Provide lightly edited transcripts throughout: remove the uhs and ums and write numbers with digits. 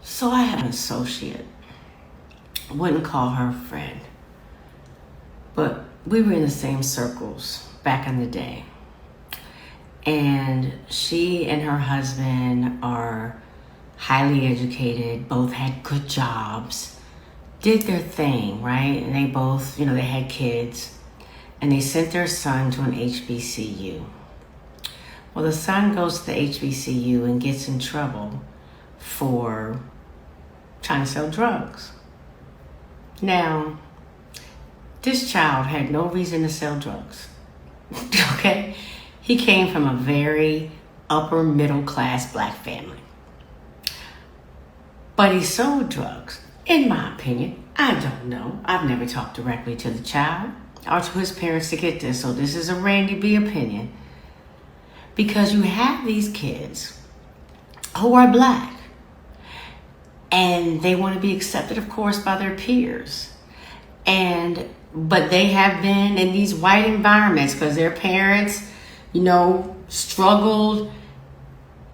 So I had an associate. I wouldn't call her a friend, but we were in the same circles back in the day. And she and her husband are highly educated, both had good jobs, did their thing, right? And they both, they had kids, and they sent their son to an HBCU. Well, the son goes to the HBCU and gets in trouble for trying to sell drugs. Now, this child had no reason to sell drugs, okay? He came from a very upper middle class black family. But he sold drugs, in my opinion. I don't know. I've never talked directly to the child or to his parents to get this, so this is a Randy B opinion. Because you have these kids who are black, and they want to be accepted, of course, by their peers. But they have been in these white environments because their parents, struggled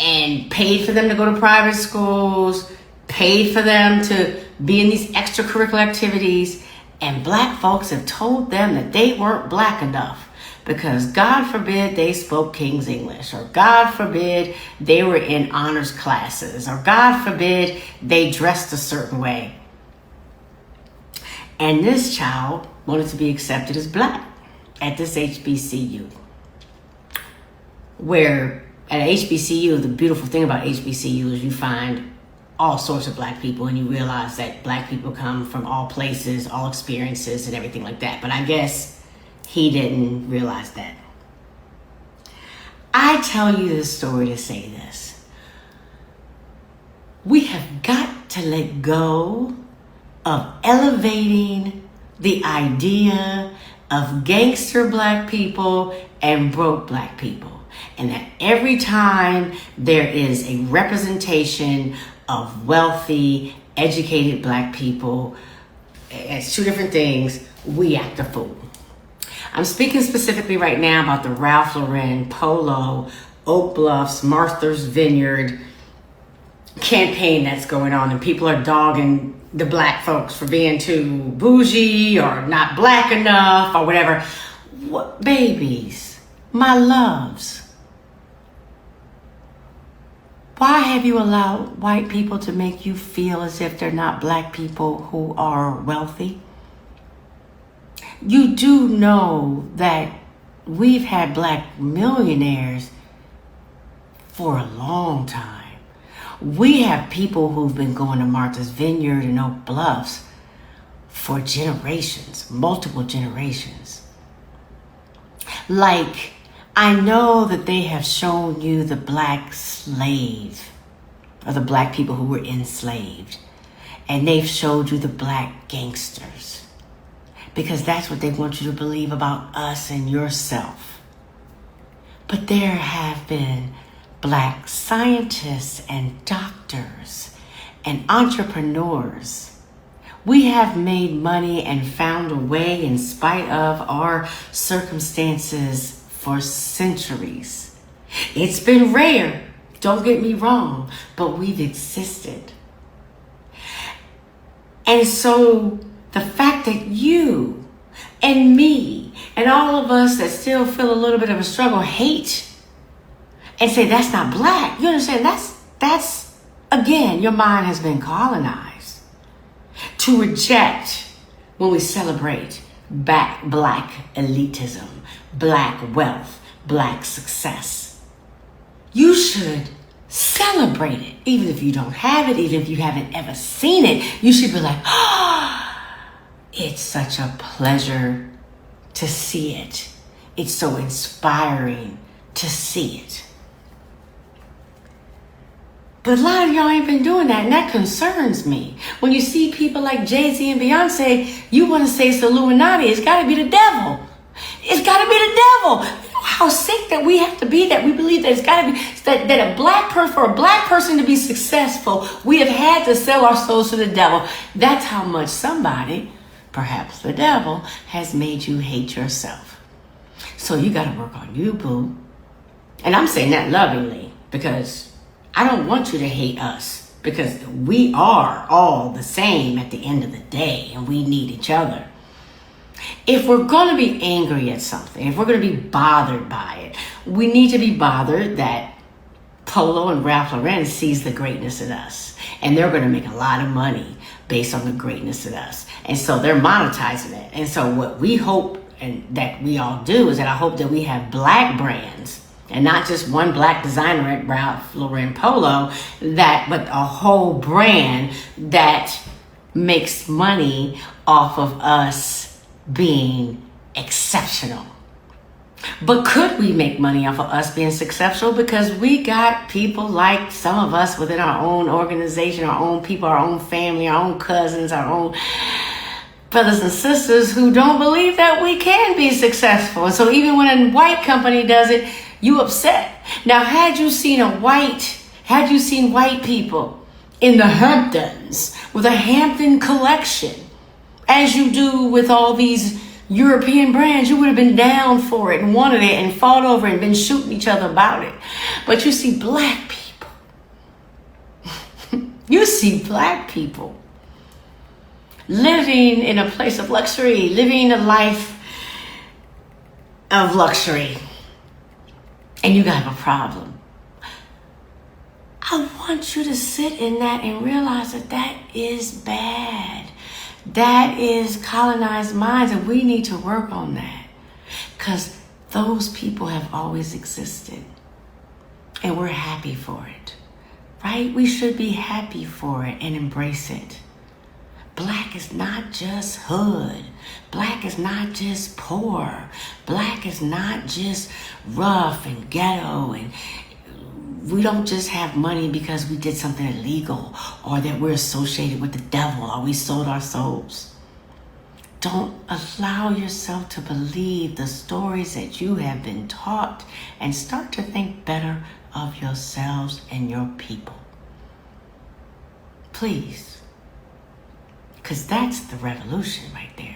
and paid for them to go to private schools, paid for them to be in these extracurricular activities. And black folks have told them that they weren't black enough because God forbid they spoke King's English, or God forbid they were in honors classes, or God forbid they dressed a certain way. And this child wanted to be accepted as black at this HBCU. Where at HBCU, the beautiful thing about HBCU is you find all sorts of black people, and you realize that black people come from all places, all experiences, and everything like that. But I guess he didn't realize that. I tell you this story to say this. We have got to let go of elevating the idea of gangster black people and broke black people. And that every time there is a representation of wealthy, educated black people, it's two different things, we act a fool. I'm speaking specifically right now about the Ralph Lauren, Polo, Oak Bluffs, Martha's Vineyard campaign that's going on, and people are dogging the black folks for being too bougie or not black enough or whatever. What, babies, my loves, why have you allowed white people to make you feel as if they're not black people who are wealthy? You do know that we've had black millionaires for a long time. We have people who've been going to Martha's Vineyard and Oak Bluffs for generations, multiple generations. Like, I know that they have shown you the black slave, or the black people who were enslaved, and they've showed you the black gangsters, because that's what they want you to believe about us and yourself. But there have been black scientists and doctors and entrepreneurs. We have made money and found a way in spite of our circumstances for centuries. It's been rare, don't get me wrong, but we've existed. And so the fact that you and me and all of us that still feel a little bit of a struggle hate and say that's not black, you understand? That's again, your mind has been colonized to reject when we celebrate black elitism, black wealth, black success. You should celebrate it, even if you don't have it, even if you haven't ever seen it. You should be like, it's such a pleasure to see it. It's so inspiring to see it. But a lot of y'all ain't been doing that, and that concerns me. When you see people like Jay-Z and Beyonce, you want to say it's the Illuminati. It's got to be the devil. It's got to be the devil. You know how sick that we have to be, that we believe that it's got to be, that a black person, for a black person to be successful, we have had to sell our souls to the devil. That's how much somebody, perhaps the devil, has made you hate yourself. So you got to work on you, boo. And I'm saying that lovingly, because I don't want you to hate us. because we are all the same at the end of the day, and we need each other. If we're going to be angry at something, if we're going to be bothered by it, we need to be bothered that Polo and Ralph Lauren sees the greatness in us, and they're going to make a lot of money based on the greatness in us. And so they're monetizing it. And so what we hope and that we all do is that I hope that we have black brands, and not just one black designer at Ralph Lauren Polo, but a whole brand that makes money off of us being exceptional. But could we make money off of us being successful? Because we got people like some of us within our own organization, our own people, our own family, our own cousins, our own brothers and sisters who don't believe that we can be successful. And so even when a white company does it, you upset. Now, had you seen white people in the Hamptons with a Hampton collection, as you do with all these European brands, you would have been down for it and wanted it and fought over it and been shooting each other about it. But you see black people. You see black people living in a place of luxury, living a life of luxury. And you got a problem. I want you to sit in that and realize that that is bad. That is colonized minds, and we need to work on that, because those people have always existed and we're happy for it, right? We should be happy for it and embrace it. Black is not just hood. Black is not just poor. Black is not just rough and ghetto, and we don't just have money because we did something illegal or that we're associated with the devil or we sold our souls. Don't allow yourself to believe the stories that you have been taught, and start to think better of yourselves and your people. Please. Because that's the revolution right there.